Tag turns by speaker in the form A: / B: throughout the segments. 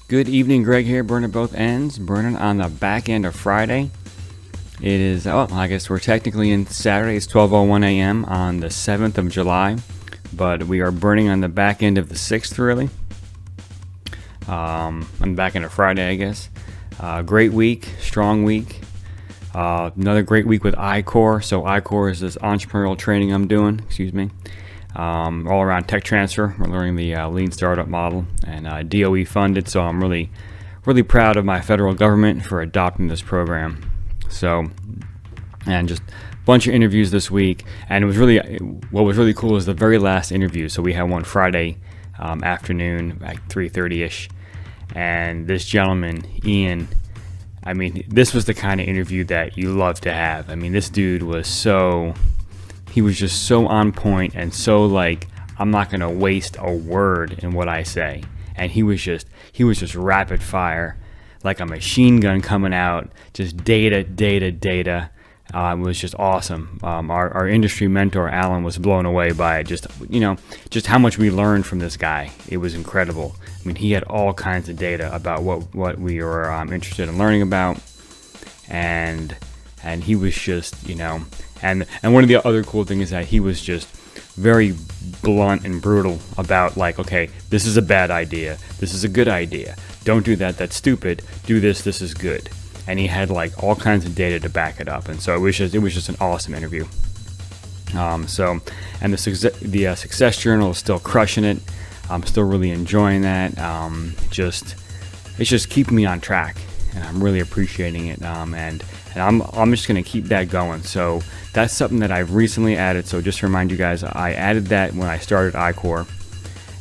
A: Good evening, Greg here, burning both ends, burning on the back end of Friday. It is, I guess we're technically in Saturday. It's 12:01 a.m. on the 7th of July, but we are burning on the back end of the 6th, really. On the back end of Friday, I guess. Great week, strong week. Another great week with iCore. So iCore is this entrepreneurial training I'm doing, all around tech transfer. We're learning the lean startup model, and DOE funded, so I'm really proud of my federal government for adopting this program. So, and just a bunch of interviews this week, and what was really cool is the very last interview. So we had one Friday afternoon at 3:30ish, and this gentleman, Ian, I mean, this was the kind of interview that you love to have. I mean, this dude he was just so on point and so like, I'm not going to waste a word in what I say. And he was just rapid fire, like a machine gun coming out, just data. It was just awesome. Our industry mentor, Alan, was blown away by it. Just how much we learned from this guy. It was incredible. I mean, he had all kinds of data about what we were interested in learning about. And he was just, and one of the other cool things is that he was just very blunt and brutal about like, okay, this is a bad idea. This is a good idea. Don't do that. That's stupid. Do this. This is good. And he had like all kinds of data to back it up. And so it was just an awesome interview. And the Success Journal is still crushing it. I'm still really enjoying that. It's just keeping me on track, and I'm really appreciating it. And I'm just going to keep that going. So that's something that I've recently added. So just to remind you guys, I added that when I started iCore,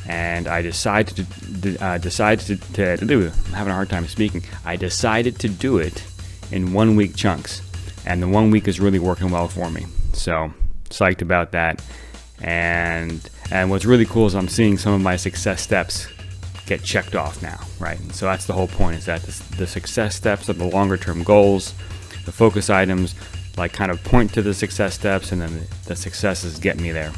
A: and I decided to do it. I'm having a hard time speaking. I decided to do it in 1 week chunks, and the 1 week is really working well for me. So psyched about that. And what's really cool is I'm seeing some of my success steps get checked off now, right? And so that's the whole point, is that the success steps are the longer term goals. The focus items like kind of point to the success steps, and then the successes get me there.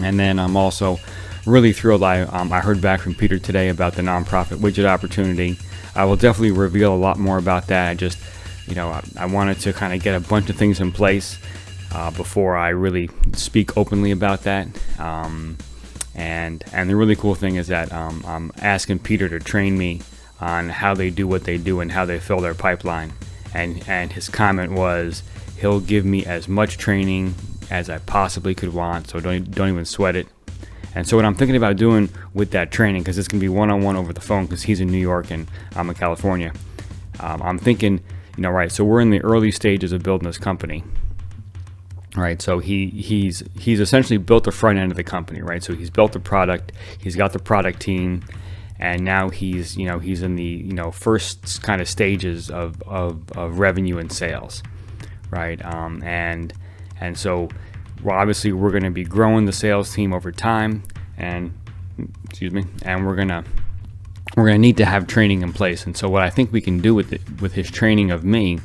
A: And then I'm also really thrilled. I heard back from Peter today about the nonprofit widget opportunity. I will definitely reveal a lot more about that. I just, I wanted to kind of get a bunch of things in place before I really speak openly about that. And the really cool thing is that I'm asking Peter to train me on how they do what they do and how they fill their pipeline. And his comment was, he'll give me as much training as I possibly could want, so don't even sweat it. And so what I'm thinking about doing with that training, because it's going to be one-on-one over the phone, because he's in New York and I'm in California, I'm thinking, right, so we're in the early stages of building this company, right? So he's essentially built the front end of the company, right? So he's built the product, he's got the product team, and now he's in the first kind of stages of revenue and sales, right? And so, well, obviously we're going to be growing the sales team over time, and we're gonna need to have training in place. And so what I think we can do with his training of me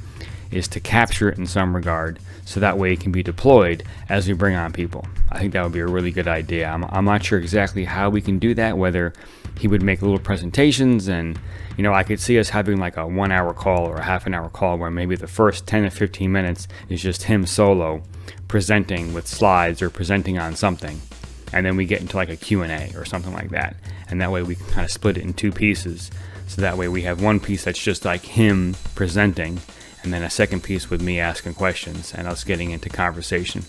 A: is to capture it in some regard, so that way it can be deployed as we bring on people. I think that would be a really good idea. I'm not sure exactly how we can do that, whether he would make little presentations, and I could see us having like a 1 hour call or a half an hour call where maybe the first 10 to 15 minutes is just him solo presenting with slides or presenting on something, and then we get into like a Q&A or something like that, and that way we can kind of split it in two pieces. So that way we have one piece that's just like him presenting, and then a second piece with me asking questions and us getting into conversation.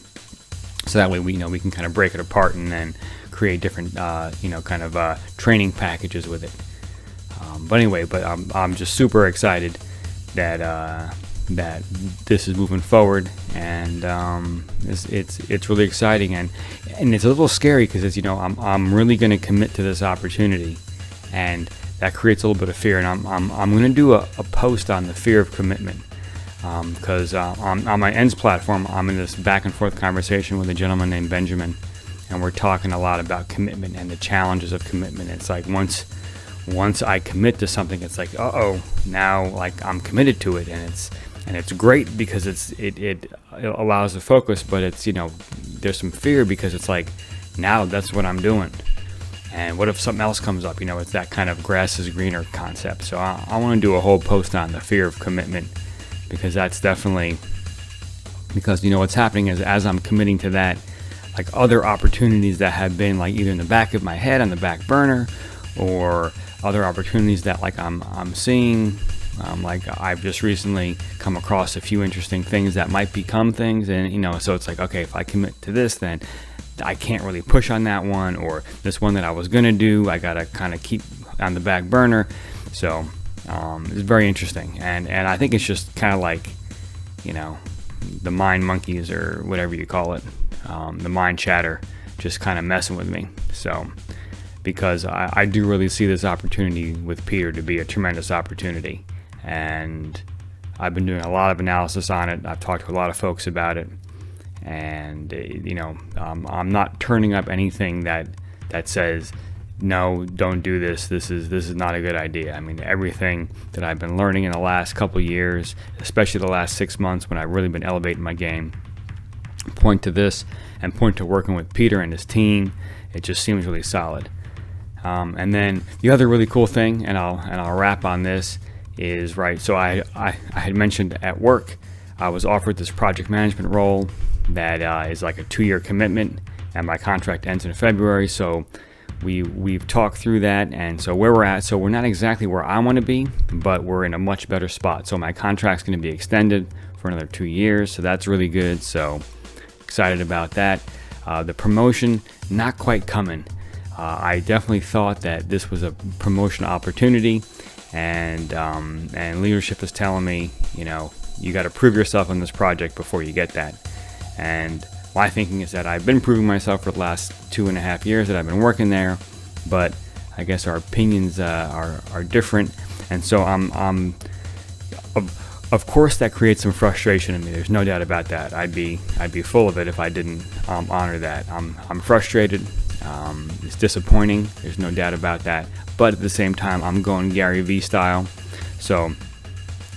A: So that way we can kind of break it apart and then create different training packages with it. But anyway, I'm just super excited that this is moving forward, and it's really exciting, and it's a little scary, because I'm really going to commit to this opportunity, and that creates a little bit of fear. And I'm going to do a post on the fear of commitment, because on my Ends platform, I'm in this back and forth conversation with a gentleman named Benjamin, and we're talking a lot about commitment and the challenges of commitment. It's like once I commit to something, it's like, now like I'm committed to it, and it's great because it allows the focus, but it's there's some fear, because it's like, now that's what I'm doing. And what if something else comes up? It's that kind of grass is greener concept. So I want to do a whole post on the fear of commitment, because that's definitely, because what's happening is, as I'm committing to that, like other opportunities that have been like either in the back of my head on the back burner, or other opportunities that like I'm seeing, like I've just recently come across a few interesting things that might become things, and so it's like, okay, if I commit to this, then I can't really push on that one, or this one that I was gonna do, I gotta kind of keep on the back burner. So it's very interesting, and I think it's just kind of like, the mind monkeys, or whatever you call it, the mind chatter, just kind of messing with me. So because I do really see this opportunity with Peter to be a tremendous opportunity, and I've been doing a lot of analysis on it. I've talked to a lot of folks about it, and I'm not turning up anything that says no, don't do this. This is not a good idea. I mean, everything that I've been learning in the last couple of years, especially the last 6 months when I've really been elevating my game, point to this and point to working with Peter and his team. It just seems really solid. And then the other really cool thing, and I'll wrap on this, is right. So I had mentioned at work I was offered this project management role that is like a 2-year commitment, and my contract ends in February. So we've talked through that, and so where we're at, so we're not exactly where I want to be, but we're in a much better spot. So my contract's going to be extended for another 2 years, so that's really good. So excited about that. The promotion, not quite coming. I definitely thought that this was a promotion opportunity, and leadership is telling me, you got to prove yourself on this project before you get that. And my thinking is that I've been proving myself for the last 2.5 years that I've been working there, but I guess our opinions are different, and so I'm of course that creates some frustration in me. There's no doubt about that. I'd be full of it if I didn't honor that. I'm frustrated. It's disappointing. There's no doubt about that. But at the same time, I'm going Gary Vee style. So,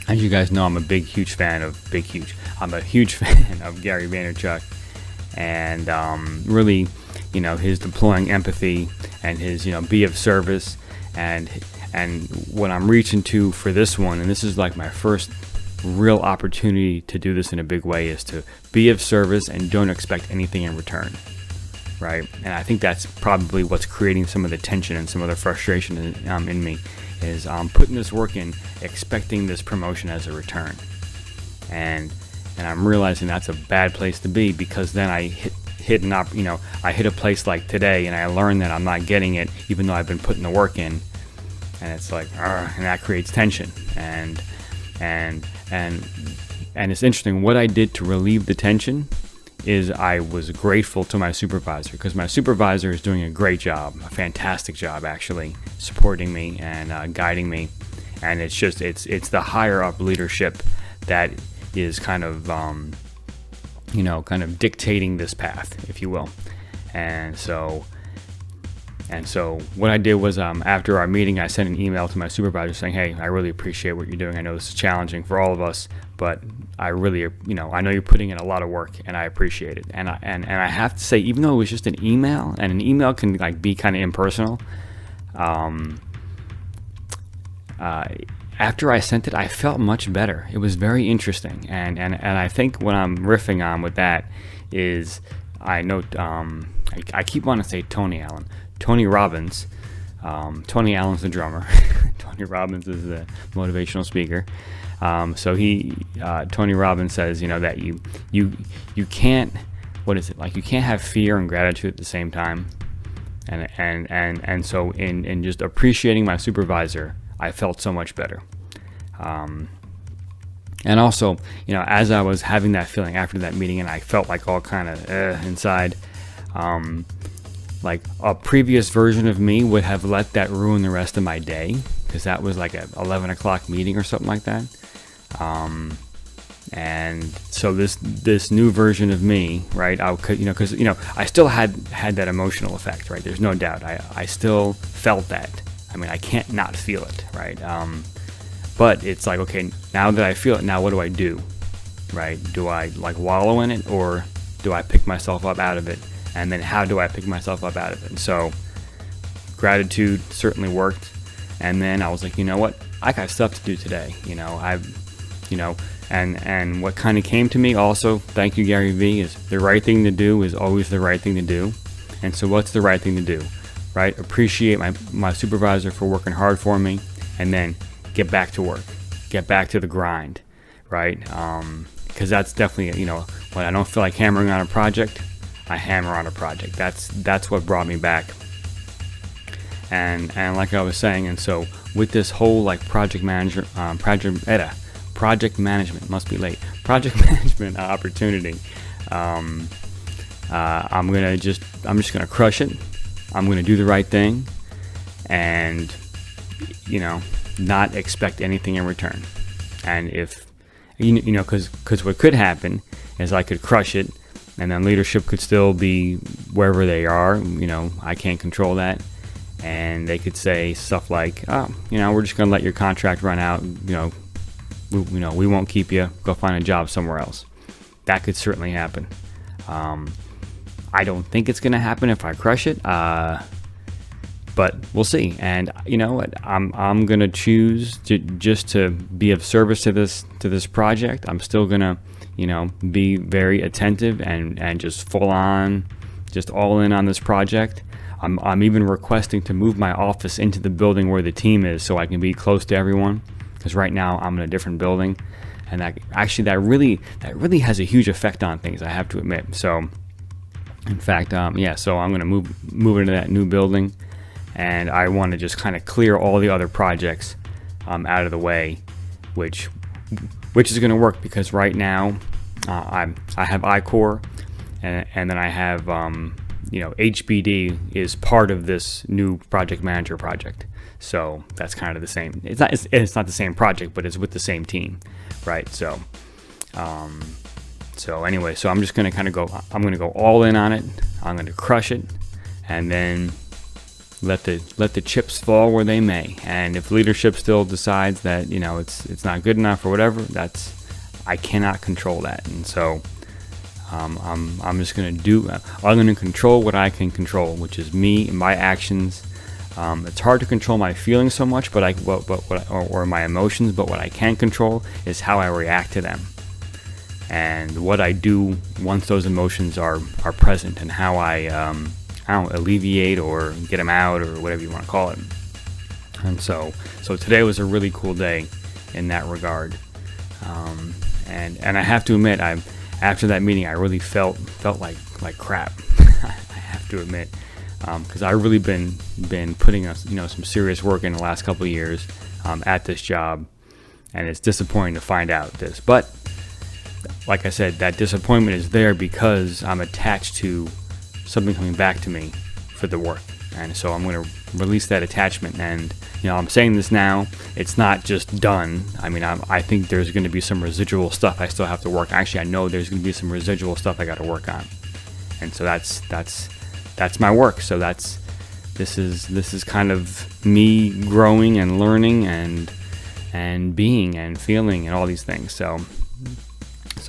A: as you guys know, I'm a huge fan of Gary Vaynerchuk, and really, his deploying empathy and his, be of service, and what I'm reaching to for this one, and this is like my first real opportunity to do this in a big way, is to be of service and don't expect anything in return. Right, and I think that's probably what's creating some of the tension and some of the frustration in me, is putting this work in, expecting this promotion as a return, and I'm realizing that's a bad place to be, because then I hit a place like today, and I learn that I'm not getting it, even though I've been putting the work in, and it's like, and that creates tension, and it's interesting. What I did to relieve the tension is I was grateful to my supervisor, because my supervisor is doing a great job, a fantastic job actually, supporting me and guiding me, and it's the higher up leadership that is kind of dictating this path, if you will. And so what I did was, after our meeting, I sent an email to my supervisor saying, hey, I really appreciate what you're doing. I know this is challenging for all of us, but I really, I know you're putting in a lot of work, and I appreciate it. And I have to say, even though it was just an email, and an email can be kind of impersonal, after I sent it, I felt much better. It was very interesting, and I think what I'm riffing on with that is, I know I keep wanting to say Tony Robbins. Tony Allen's the drummer. Tony Robbins is the motivational speaker. So Tony Robbins says, that you can't, you can't have fear and gratitude at the same time. And so in just appreciating my supervisor, I felt so much better. And also, as I was having that feeling after that meeting, and I felt like all kind of inside, like a previous version of me would have let that ruin the rest of my day, because that was like an 11 o'clock meeting or something like that. And so this new version of me, right? Because I still had that emotional effect, right? There's no doubt. I still felt that. I mean, I can't not feel it, right? But it's like, okay, now that I feel it, now what do I do, right? Do I wallow in it, or do I pick myself up out of it? And then how do I pick myself up out of it? And so Gratitude certainly worked. And then I was like, you know what? I got stuff to do today. And what kind of came to me also, thank you, Gary Vee, is the right thing to do is always the right thing to do. And so what's the right thing to do, right? Appreciate my supervisor for working hard for me, and then get back to work, get back to the grind, right? Because that's definitely, when I don't feel like hammering on a project, I hammer on a project. That's what brought me back. And like I was saying, and so with this whole like project management opportunity, I'm just gonna crush it. I'm gonna do the right thing, and not expect anything in return. And if because what could happen is I could crush it, and then leadership could still be wherever they are. I can't control that, and they could say stuff like, we're just gonna let your contract run out. We won't keep you. Go find a job somewhere else. That could certainly happen. I don't think it's gonna happen if I crush it. But we'll see. And you know what? I'm gonna choose just to be of service to this project. I'm still gonna, be very attentive and just full on, just all in on this project. I'm even requesting to move my office into the building where the team is, so I can be close to everyone. Because right now I'm in a different building, and that really has a huge effect on things, I have to admit. So, in fact, so I'm gonna move into that new building. And I want to just kind of clear all the other projects out of the way, which is going to work because right now I have iCore, and then I have HBD is part of this new project manager project. So that's kind of the same. It's not the same project, but it's with the same team, right? So anyway, so I'm just going to kind of go. I'm going to go all in on it. I'm going to crush it, and then let the chips fall where they may. And if leadership still decides that it's not good enough or whatever, I cannot control that. And so I'm just gonna I'm gonna control what I can control, which is me and my actions. It's hard to control my feelings so much, or my emotions, but what I can control is how I react to them and what I do once those emotions are present, and how I alleviate or get them out, or whatever you want to call it. And so today was a really cool day in that regard. And I have to admit, after that meeting, I really felt like crap. I have to admit, because I really been putting some serious work in the last couple of years at this job, and it's disappointing to find out this. But like I said, that disappointment is there because I'm attached to something coming back to me for the work, and so I'm going to release that attachment. And I'm saying this now, it's not just done. I mean, I think there's going to be some residual stuff I still have to work. Actually, I know there's going to be some residual stuff I got to work on, and so that's my work. So this is kind of me growing and learning and being and feeling and all these things. So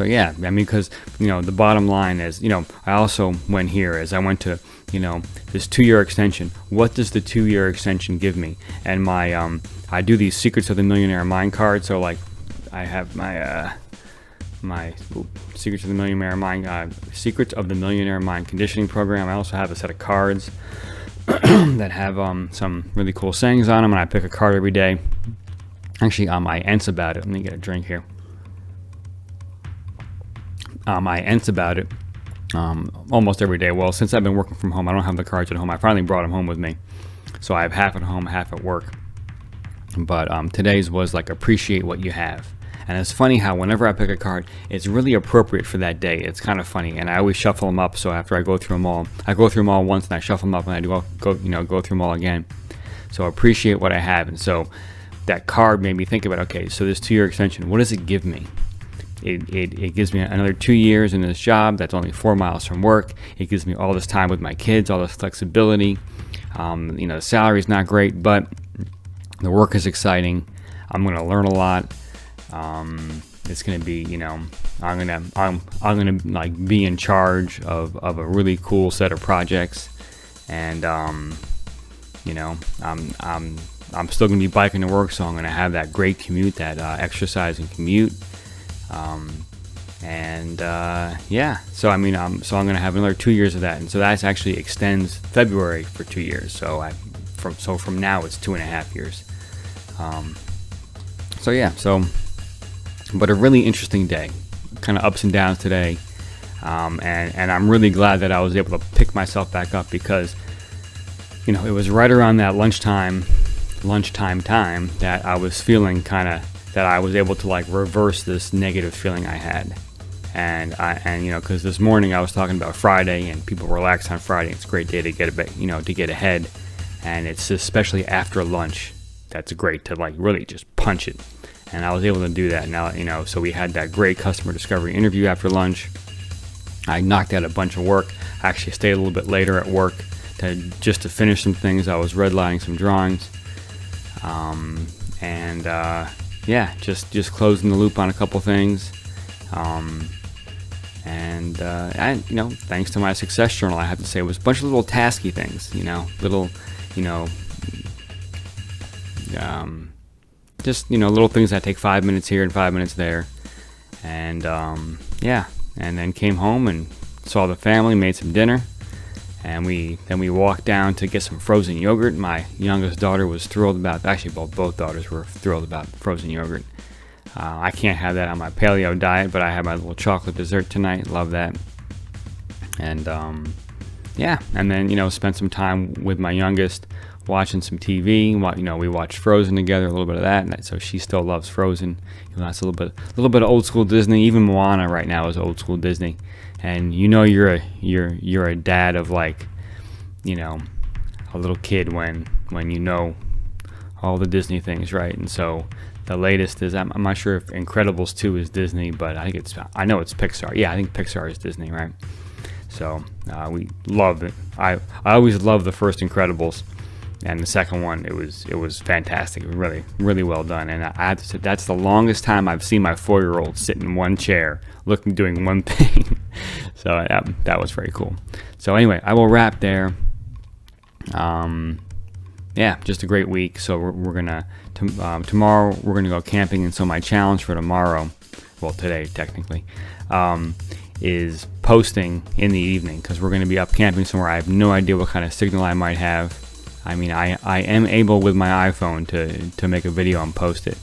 A: yeah, I mean, because the bottom line is, I also went here as I went to this 2-year extension. What does the 2-year extension give me? And my I do these Secrets of the Millionaire Mind cards. So like I have my Secrets of the Millionaire Mind conditioning program. I also have a set of cards that have some really cool sayings on them, and I pick a card every day. Actually, I ents about it. Let me get a drink here. I ents about it almost every day. Well, since I've been working from home, I don't have the cards at home. I finally brought them home with me, so I have half at home, half at work. But today's was like, appreciate what you have. And it's funny how whenever I pick a card, it's really appropriate for that day. It's kind of funny, and I always shuffle them up. So after I go through them all once, and I shuffle them up, and I go through them all again. So appreciate what I have. And so that card made me think about, okay, so this 2-year extension, what does it give me? It gives me another 2 years in this job that's only 4 miles from work. It gives me all this time with my kids, all this flexibility. The salary's not great, but the work is exciting. I'm going to learn a lot. It's going to be, I'm going to like be in charge of a really cool set of projects, and You know, I'm still going to be biking to work, so I'm going to have that great commute, that exercise and commute. Yeah, so I mean, I'm going to have another 2 years of that, and so that actually extends February for 2 years. So from now it's 2.5 years. But a really interesting day, kind of ups and downs today, and I'm really glad that I was able to pick myself back up, because it was right around that lunchtime time that I was feeling that I was able to like reverse this negative feeling I had. And because this morning I was talking about Friday and people relax on Friday. It's a great day to get to get ahead, and it's especially after lunch that's great to like really just punch it. And I was able to do that. Now, so we had that great customer discovery interview after lunch. I knocked out a bunch of work. I actually stayed a little bit later at work just to finish some things. I was redlining some drawings, just closing the loop on a couple things. Thanks to my success journal, I have to say, it was a bunch of little tasky things, little things that take 5 minutes here and 5 minutes there. And then came home and saw the family, made some dinner, and then we walked down to get some frozen yogurt. My youngest daughter was thrilled about, actually both daughters were thrilled about frozen yogurt. I can't have that on my paleo diet, but I had my little chocolate dessert tonight. Love that. And and then spent some time with my youngest watching some TV. We watched Frozen together, a little bit of that, and so she still loves Frozen. That's a little bit of old school Disney. Even Moana right now is old school Disney. And you're a dad of like, a little kid when all the Disney things, right? And so the latest is, I'm not sure if Incredibles 2 is Disney, but I know it's Pixar. Yeah, I think Pixar is Disney, right? So we love it. I always loved the first Incredibles, and the second one, it was fantastic. It was really, really well done. And I have to say, that's the longest time I've seen my 4-year-old sit in one chair, doing one thing. So that was very cool. So anyway, I will wrap there. Just a great week. So we're gonna tomorrow we're gonna go camping, and so my challenge for tomorrow, well today technically, is posting in the evening, because we're gonna be up camping somewhere. I have no idea what kind of signal I might have. I mean, I am able with my iPhone to make a video and post it,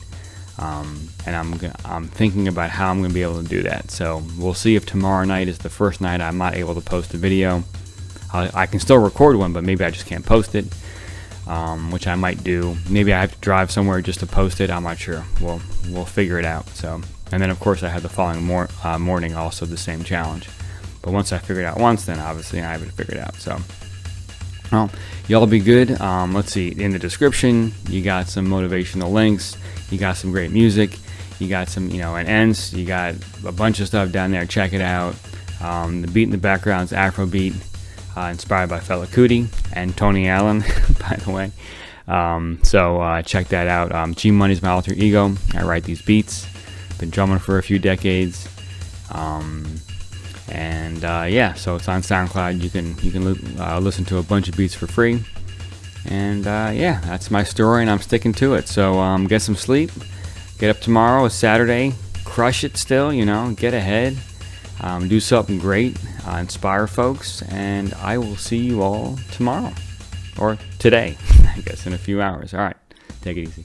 A: and I'm thinking about how I'm gonna be able to do that. So we'll see if tomorrow night is the first night I'm not able to post a video. I can still record one, but maybe I just can't post it. Which I might do. Maybe I have to drive somewhere just to post it. I'm not sure. We'll figure it out. So, and then of course I have the following morning also the same challenge. But once I figure it out once, then obviously I have it figured out. So, well, y'all be good. Let's see. In the description, you got some motivational links. You got some great music. You got some, an ends. You got a bunch of stuff down there. Check it out. The beat in the background is Afrobeat. Inspired by Fela Kuti and Tony Allen, by the way. So check that out. G Money's my alter ego. I write these beats. Been drumming for a few decades. So it's on SoundCloud. You can listen to a bunch of beats for free. And that's my story, and I'm sticking to it. So get some sleep. Get up tomorrow. It's Saturday. Crush it still. Get ahead. Do something great, inspire folks, and I will see you all tomorrow, or today, I guess, in a few hours. All right, take it easy.